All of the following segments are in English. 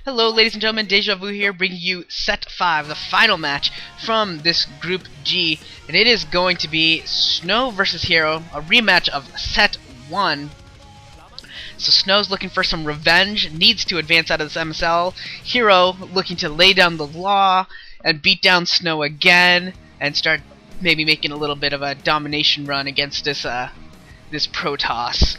Hello ladies and gentlemen, Deja Vu here, bringing you Set 5, the final match from this Group G, and it is going to be Snow versus Hero, a rematch of Set 1. So Snow's looking for some revenge, needs to advance out of this MSL. Hero looking to lay down the law and beat down Snow again, and start maybe making a little bit of a domination run against this Protoss.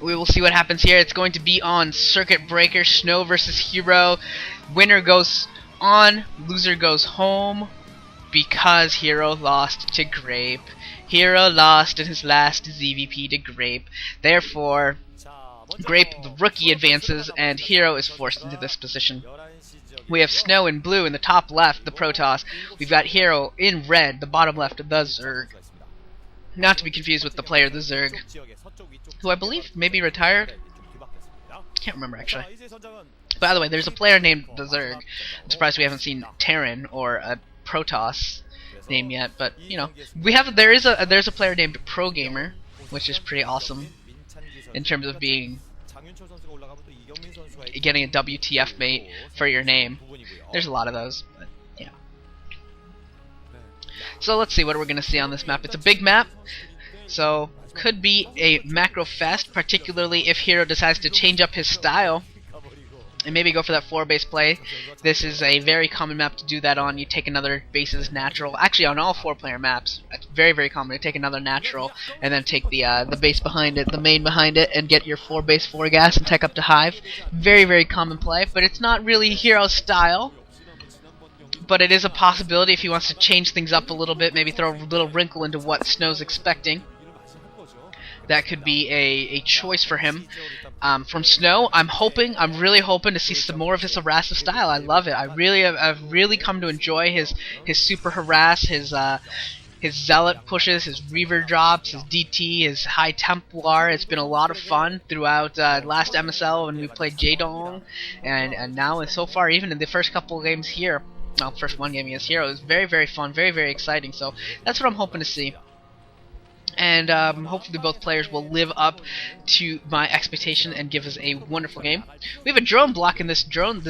We will see what happens here. It's going to be on Circuit Breaker, Snow versus Hero. Winner goes on, loser goes home, because Hero lost to Grape. Hero lost in his last ZVP to Grape. Therefore, Grape, the rookie, advances, and Hero is forced into this position. We have Snow in blue in the top left, the Protoss. We've got Hero in red, the bottom left, the Zerg. Not to be confused with the player, the Zerg, who I believe may be retired. Can't remember actually. By the way, there's a player named the Zerg. I'm surprised we haven't seen Terran or a Protoss name yet, but you know, there's a player named Pro Gamer, which is pretty awesome in terms of getting a WTF mate for your name. There's a lot of those, but yeah. So let's see what we're gonna see on this map. It's a big map, so could be a macro fest, particularly if Hero decides to change up his style and maybe go for that 4-base play. This is a very common map to do that on. You take another base as natural. Actually, on all 4-player maps, it's very, very common to take another natural and then take the base behind it, the main behind it, and get your 4-base 4-gas and tech up to Hive. Very, very common play, but it's not really Hero's style. But it is a possibility if he wants to change things up a little bit, maybe throw a little wrinkle into what Snow's expecting. That could be a choice for him. From Snow, I'm really hoping to see some more of his harassive style. I love it. I've really come to enjoy his super harass, his zealot pushes, his reaver drops, his DT, his high Templar. It's been a lot of fun throughout last MSL when we played J-Dong, and now so far, even in the first couple of games here, well, first one game against Hero, is very, very fun, very, very exciting. So that's what I'm hoping to see. And hopefully both players will live up to my expectation and give us a wonderful game. We have a drone blocking this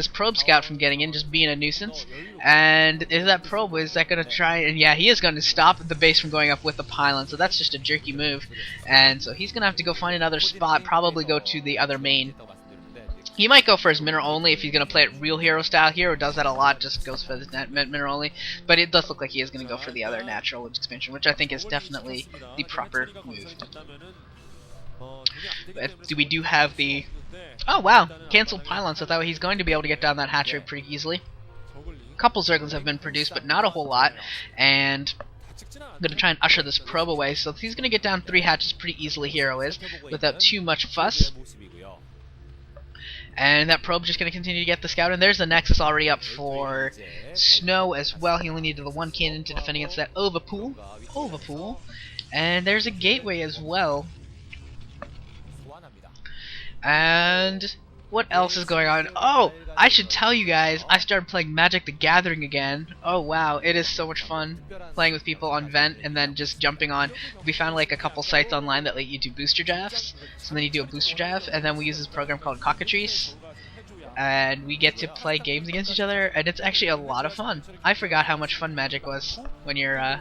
probe scout from getting in, just being a nuisance. And is that probe, is that going to try, and yeah, he is going to stop the base from going up with the pylon, so that's just a jerky move. And so he's going to have to go find another spot, probably go to the other main. He might go for his mineral only if he's going to play it real Hero style. Hero does that a lot, just goes for his mineral only. But it does look like he is going to go for the other natural expansion, which I think is definitely the proper move. But we do have the... Oh wow, canceled pylon, so that way he's going to be able to get down that hatchery pretty easily. A couple Zerglings have been produced, but not a whole lot. And I'm going to try and usher this probe away, so he's going to get down 3 hatches pretty easily, Hero is, without too much fuss. And that probe's just going to continue to get the scout, and there's the Nexus already up for Snow as well. He only needed the 1 cannon to defend against that Ova pool. And there's a gateway as well. And what else is going on? Oh, I should tell you guys, I started playing Magic the Gathering again. Oh wow, it is so much fun playing with people on Vent and then just jumping on. We found like a couple sites online that let you do booster drafts. So then you do a booster draft, and then we use this program called Cockatrice. And we get to play games against each other, and it's actually a lot of fun. I forgot how much fun Magic was when you're,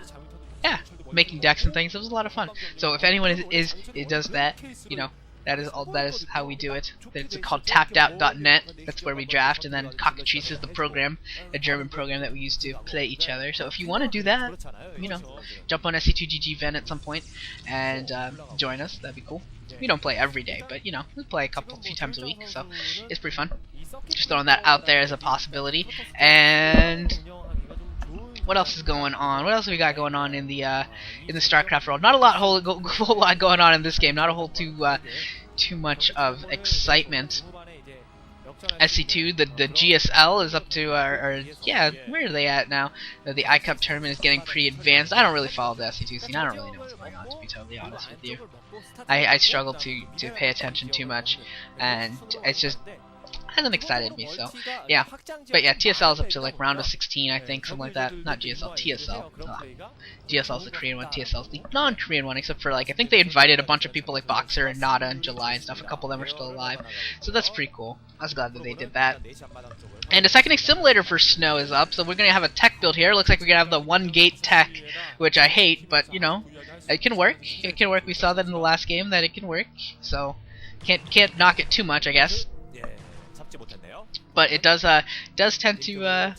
making decks and things. It was a lot of fun. So if anyone does that, you know, that is how we do it. It's called tappedout.net. That's where we draft, and then Cockatrice is the program, a German program that we use to play each other. So if you want to do that, you know, jump on SC2GG Ven at some point and join us. That'd be cool. We don't play every day, but you know, we play a few times a week, so it's pretty fun. Just throwing that out there as a possibility. And what else is going on? What else have we got going on in the StarCraft world? Not a whole lot going on in this game. Not a whole too much of excitement. SC2, the GSL is up to yeah, where are they at now? The iCup tournament is getting pretty advanced. I don't really follow the SC2 scene. I don't really know what's going on, to be totally honest with you. I struggle to pay attention too much, and it's just, hasn't excited me. So yeah, but yeah, TSL is up to like round of 16, I think, something like that. Not GSL, TSL. GSL is the Korean one, TSL is the non-Korean one, except for like I think they invited a bunch of people like Boxer and Nada in July and stuff. A couple of them are still alive, so that's pretty cool. I was glad that they did that. And a second assimilator for Snow is up, so we're gonna have a tech build here. Looks like we're gonna have the one gate tech, which I hate, but you know, it can work. It can work. We saw that in the last game that it can work. So can't knock it too much, I guess. But it does tend to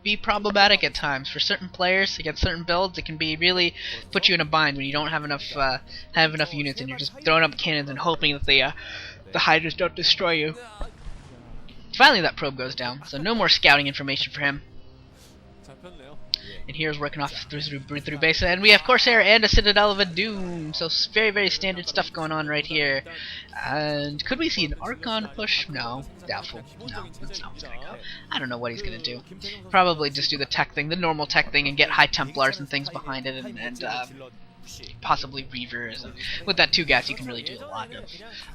be problematic at times for certain players against certain builds. It can be really put you in a bind when you don't have enough units and you're just throwing up cannons and hoping that the Hydras don't destroy you. Finally, that probe goes down, so no more scouting information for him. And here's working off through base, and we have Corsair and a Citadel of a Doom, so very, very standard stuff going on right here. And could we see an Archon push? No, doubtful. No, that's not what's gonna go. I don't know what he's gonna do. Probably just do the tech thing, the normal tech thing, and get High Templars and things behind it, and possibly Reavers. And with that 2 gas, you can really do a lot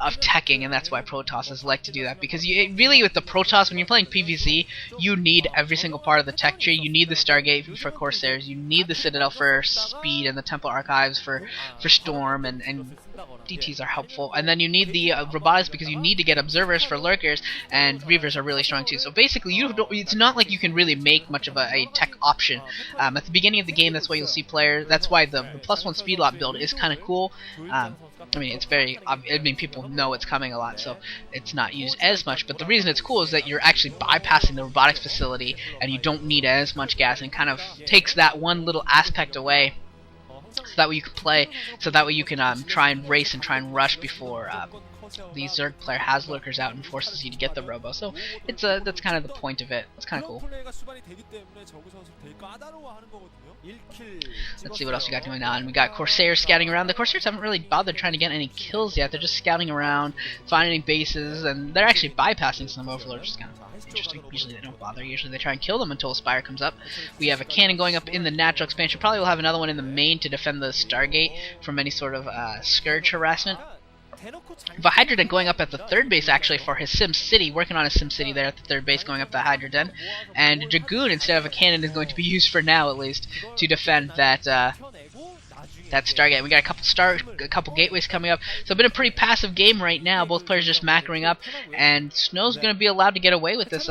of teching, and that's why Protosses like to do that, because really with the Protoss, when you're playing PvZ, you need every single part of the tech tree. You need the Stargate for Corsairs, you need the Citadel for speed, and the Temple Archives for Storm, and DTs are helpful, and then you need the robotics because you need to get observers for lurkers, and Reavers are really strong too. So basically, it's not like you can really make much of a tech option. At the beginning of the game, that's why you'll see players. That's why the +1 speed lot build is kind of cool. I mean, it's very. I mean, people know it's coming a lot, so it's not used as much. But the reason it's cool is that you're actually bypassing the robotics facility, and you don't need as much gas, and kind of takes that one little aspect away. So that way you can play, so that way you can try and race and try and rush before the Zerg player has lurkers out and forces you to get the robo. So it's that's kind of the point of it. It's kind of cool. Let's see what else we got going on. We got Corsairs scouting around. The Corsairs haven't really bothered trying to get any kills yet. They're just scouting around, finding bases, and they're actually bypassing some overlords, which is kind of interesting. Usually they don't bother. Usually they try and kill them until a Spire comes up. We have a cannon going up in the natural expansion. Probably will have another one in the main to defend the Stargate from any sort of Scourge harassment. The Hydra Den going up at the 3rd base actually for his Sim City, working on his Sim City there at the 3rd base, going up the Hydra Den. And Dragoon instead of a cannon is going to be used for now at least to defend that Stargate. We got a couple gateways coming up. So it's been a pretty passive game right now. Both players just macroing up, and Snow's going to be allowed to get away with this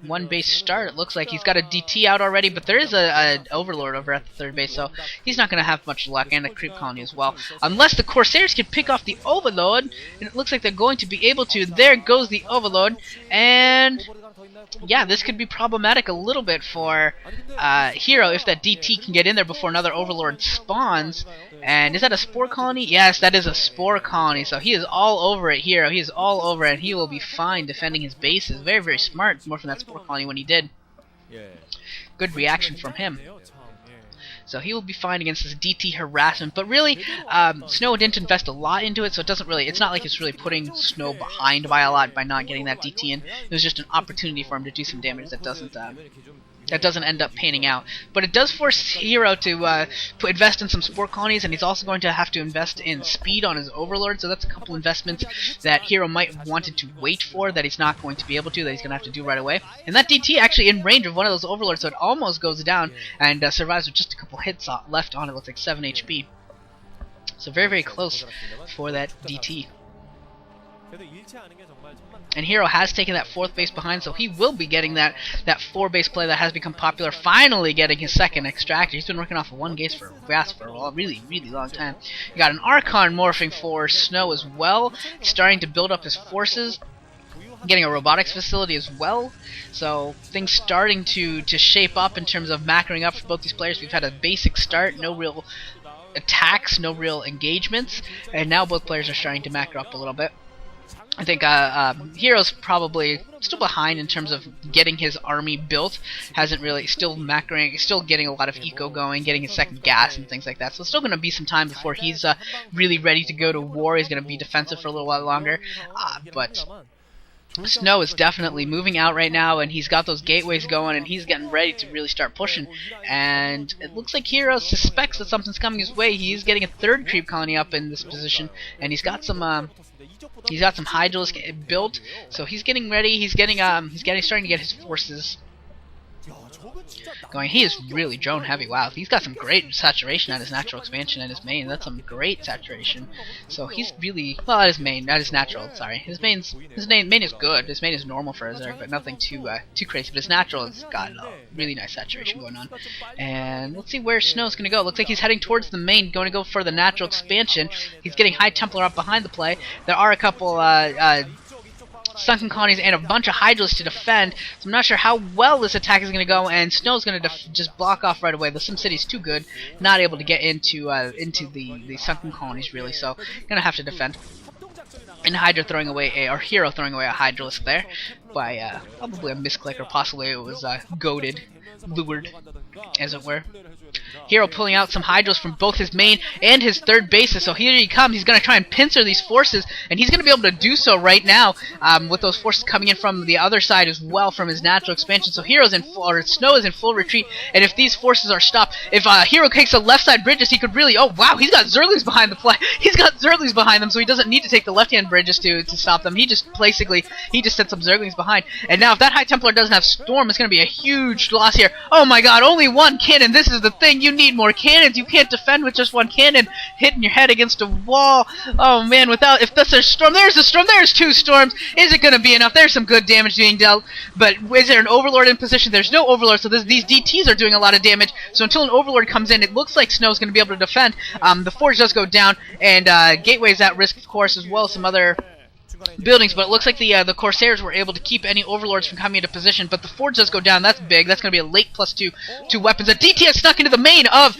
one base start. It looks like he's got a DT out already, but there is a Overlord over at the 3rd base, so he's not going to have much luck, and a creep colony as well. Unless the Corsairs can pick off the Overlord, and it looks like they're going to be able to. There goes the Overlord, and yeah, this could be problematic a little bit for Hero if that DT can get in there before another Overlord spawns. And is that a Spore Colony? Yes, that is a Spore Colony. So he is all over it, Hero. He is all over it, and he will be fine defending his bases. Very, very smart, more from that Spore Colony when he did. Good reaction from him. So he will be fine against this DT harassment. But really, Snow didn't invest a lot into it, so it's not like it's really putting Snow behind by a lot by not getting that DT in. It was just an opportunity for him to do some damage that doesn't end up panning out. But it does force Hero to invest in some Spore Colonies, and he's also going to have to invest in speed on his Overlord, so that's a couple investments that Hero might have wanted to wait for that he's not going to be able to, that he's going to have to do right away. And that DT actually in range of one of those Overlords, so it almost goes down and survives with just a couple hits left on it. Looks like 7 HP. So very, very close for that DT. And Hero has taken that 4th base behind, so he will be getting that 4 base play that has become popular, finally getting his 2nd extractor. He's been working off of 1 gas for a really, really long time. You got an Archon morphing for Snow as well, starting to build up his forces, getting a robotics facility as well. So things starting to shape up in terms of macroing up for both these players. We've had a basic start, no real attacks, no real engagements, and now both players are starting to macro up a little bit. I think Hero's probably still behind in terms of getting his army built. Hasn't really, still macroing, still getting a lot of eco going, getting his 2nd gas and things like that. So it's still going to be some time before he's really ready to go to war. He's going to be defensive for a little while longer. But Snow is definitely moving out right now, and he's got those gateways going, and he's getting ready to really start pushing. And it looks like Hero suspects that something's coming his way. He's getting a third creep colony up in this position, and he's got some Hydrals built, so he's getting ready. He's starting to get his forces going. He is really drone heavy. Wow, he's got some great saturation at his natural expansion and his main. That's some great saturation. So he's really well at his main, not his natural. Sorry, his main is good. His main is normal for a Zerg, but nothing too crazy. But his natural has got really nice saturation going on. And let's see where Snow's gonna go. Looks like he's heading towards the main, going to go for the natural expansion. He's getting High Templar up behind the play. There are a couple sunken colonies and a bunch of Hydrals to defend, so I'm not sure how well this attack is going to go, and Snow's going to just block off right away. The SimCity's too good, not able to get into the sunken colonies really, so going to have to defend. And Hydra throwing away or Hero throwing away a Hydralisk there by probably a misclick, or possibly it was goaded, lured, as it were. Hero pulling out some Hydrals from both his main and his third bases, so here he comes. He's going to try and pincer these forces, and he's going to be able to do so right now with those forces coming in from the other side as well from his natural expansion. So Snow is in full retreat, and if these forces are stopped, if Hero takes the left side bridges, he could really, oh wow, he's got Zerglings behind the play. He's got Zerglings behind them, so he doesn't need to take the left-hand bridges to stop them. He just sent some Zerglings behind. And now if that High Templar doesn't have Storm, it's going to be a huge loss here. Oh my god, only one cannon. This is the thing. You need more cannons. You can't defend with just one cannon hitting your head against a wall. Oh man, if that's a storm, there's a storm, there's two storms. Is it going to be enough? There's some good damage being dealt, but is there an Overlord in position? There's no Overlord, so these DTs are doing a lot of damage. So until an Overlord comes in, it looks like Snow's going to be able to defend. The Forge does go down, and Gateway's at risk, of course, as well as some other buildings, but it looks like the Corsairs were able to keep any Overlords from coming into position, but the Forge does go down. That's big. That's going to be a late +2 to weapons. A DT has snuck into the main of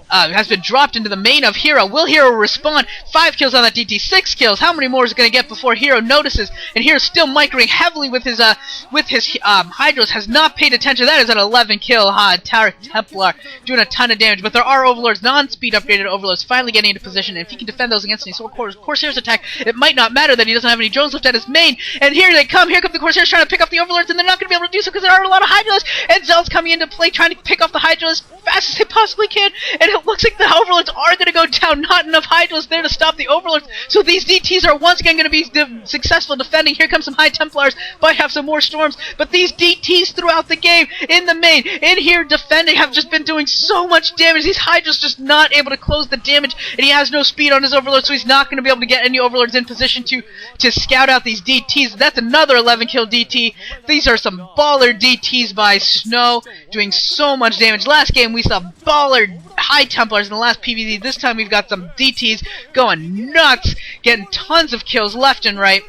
has been dropped into the main of Hero. Will Hero respond? 5 kills on that DT, 6 kills. How many more is it going to get before Hero notices? And Hero's still microing heavily with his Hydros. Has not paid attention. That is an 11 kill Tower Templar, doing a ton of damage. But there are Overlords, non-speed upgraded Overlords, finally getting into position. And if he can defend those against any Corsairs attack, it might not matter that he doesn't have any drones left at his main. And here they come. Here come the Corsairs trying to pick up the Overlords, and they're not going to be able to do so because there are a lot of Hydros. And Zell's coming into play, trying to pick off the Hydros as fast as they possibly can. And it looks like the Overlords are going to go down. Not enough Hydras there to stop the Overlords. So these DTs are once again going to be successful defending. Here comes some High Templars. Might have some more Storms. But these DTs throughout the game, in the main, in here defending, have just been doing so much damage. These Hydras just not able to close the damage. And he has no speed on his Overlords, so he's not going to be able to get any Overlords in position to scout out these DTs. That's another 11 kill DT. These are some baller DTs by Snow, doing so much damage. Last game we saw baller High Templars in the last PvZ. This time we've got some DTs going nuts, getting tons of kills left and right.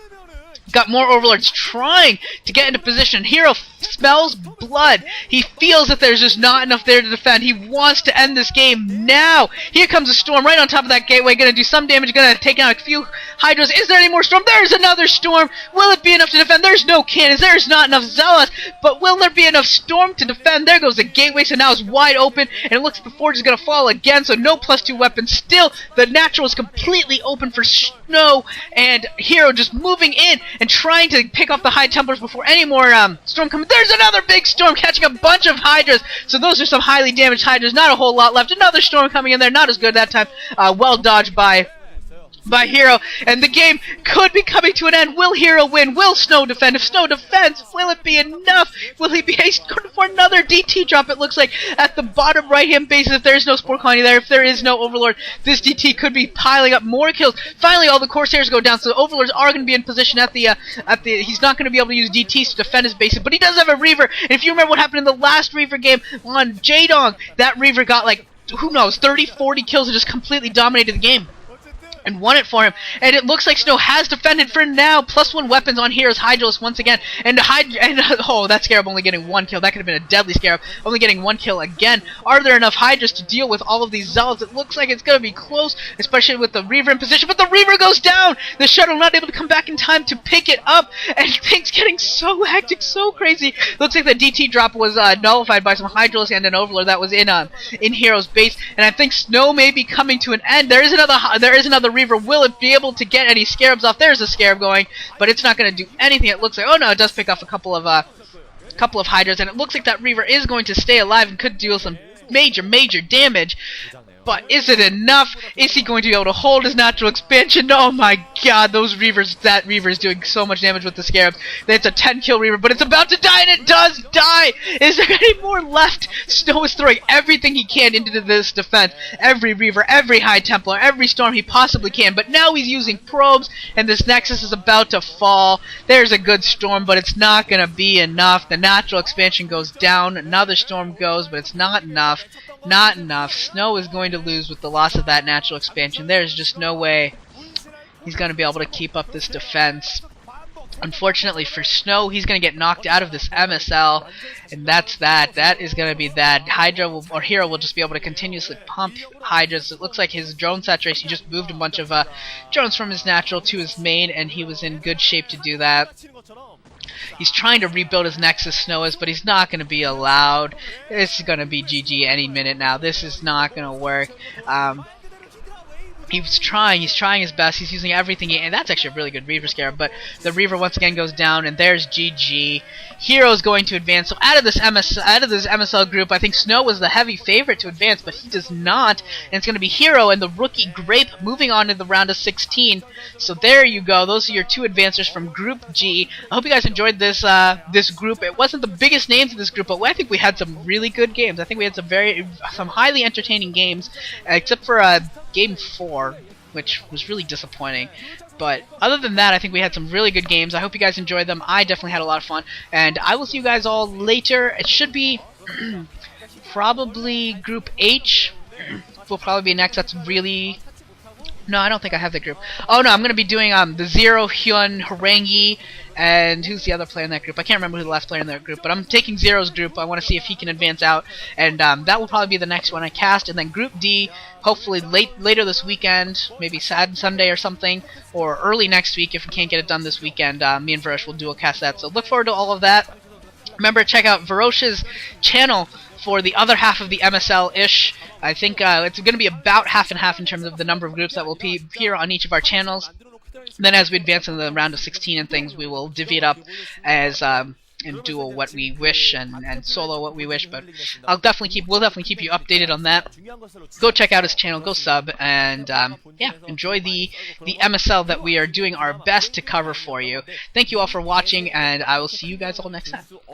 Got more Overlords trying to get into position. Hero smells blood. He feels that there's just not enough there to defend. He wants to end this game now. Here comes a Storm right on top of that gateway. Going to do some damage. Going to take out a few Hydras. Is there any more Storm? There's another Storm. Will it be enough to defend? There's no cannons. There's not enough Zealots. But will there be enough Storm to defend? There goes the gateway. So now it's wide open. And it looks like the Forge is going to fall again. So no +2 weapons. Still, the natural is completely open for Snow. And Hero just moving in and trying to pick off the High Templars before any more Storm come. There's another big Storm catching a bunch of Hydras. So those are some highly damaged Hydras. Not a whole lot left. Another Storm coming in there. Not as good that time. Well dodged by Hero, and the game could be coming to an end. Will Hero win? Will Snow defend? If Snow defends, will it be enough? Will he be going for another DT drop? It looks like at the bottom right-hand base, if there is no Spore Colony there, if there is no Overlord, this DT could be piling up more kills. Finally, all the Corsairs go down, so the Overlords are going to be in position at the he's not going to be able to use DTs to defend his base, but he does have a Reaver, and if you remember what happened in the last Reaver game on Jaedong, that Reaver got like, who knows, 30, 40 kills and just completely dominated the game and won it for him. And it looks like Snow has defended for now. +1 weapons on Hero's Hydralis once again. And oh, that Scarab only getting 1 kill. That could have been a deadly Scarab. Only getting 1 kill again. Are there enough Hydras to deal with all of these Zealots? It looks like it's going to be close, especially with the Reaver in position. But the Reaver goes down! The Shuttle not able to come back in time to pick it up. And things getting so hectic, so crazy. Looks like the DT drop was nullified by some Hydralis and an Overlord that was in Hero's base. And I think Snow may be coming to an end. There is another Reaver. Will it be able to get any Scarabs off? There's a Scarab going, but it's not going to do anything. It looks like, oh no, it does pick off a couple of Hydras, and it looks like that Reaver is going to stay alive and could deal some major damage. But is it enough? Is he going to be able to hold his natural expansion? Oh my god, that Reaver is doing so much damage with the Scarabs. It's a 10-kill Reaver, but it's about to die, and it does die! Is there any more left? Snow is throwing everything he can into this defense. Every Reaver, every High Templar, every Storm he possibly can, but now he's using probes, and this Nexus is about to fall. There's a good Storm, but it's not going to be enough. The natural expansion goes down, another Storm goes, but it's not enough. Not enough. Snow is going to lose with the loss of that natural expansion. There's just no way he's going to be able to keep up this defense. Unfortunately for Snow, he's going to get knocked out of this MSL, and that's that. That is going to be that. Hero will just be able to continuously pump Hydras. It looks like his drone saturation, he just moved a bunch of drones from his natural to his main, and he was in good shape to do that. He's trying to rebuild his Nexus, Snow is, but he's not going to be allowed. This is going to be GG any minute now. This is not going to work. He's trying his best, he's using everything, and that's actually a really good Reaver Scarab, but the Reaver once again goes down, and there's GG. Hero's going to advance. So out of this MSL group, I think Snow was the heavy favorite to advance, but he does not, and it's going to be Hero and the rookie Grape moving on to the round of 16. So there you go, those are your two advancers from Group G. I hope you guys enjoyed this this group. It wasn't the biggest names in this group, but I think we had some really good games. I think we had some highly entertaining games, except for Game 4, which was really disappointing. But other than that, I think we had some really good games. I hope you guys enjoyed them. I definitely had a lot of fun. And I will see you guys all later. It should be probably Group H will probably be next. That's really... No, I don't think I have the group. Oh no, I'm going to be doing the Zero, Hyun, Harangi, and who's the other player in that group? I can't remember who the last player in that group, but I'm taking Zero's group. I want to see if he can advance out, and that will probably be the next one I cast. And then Group D, hopefully later this weekend, maybe Sunday or something, or early next week if we can't get it done this weekend. Me and Varosh will dual cast that, so look forward to all of that. Remember, check out Varosh's channel for the other half of the MSL-ish. I think it's going to be about half and half in terms of the number of groups that will appear on each of our channels. Then as we advance in the round of 16 and things, we will divvy it up as in duo what we wish and solo what we wish. But we'll definitely keep you updated on that. Go check out his channel, go sub, and yeah, enjoy the MSL that we are doing our best to cover for you. Thank you all for watching, and I will see you guys all next time.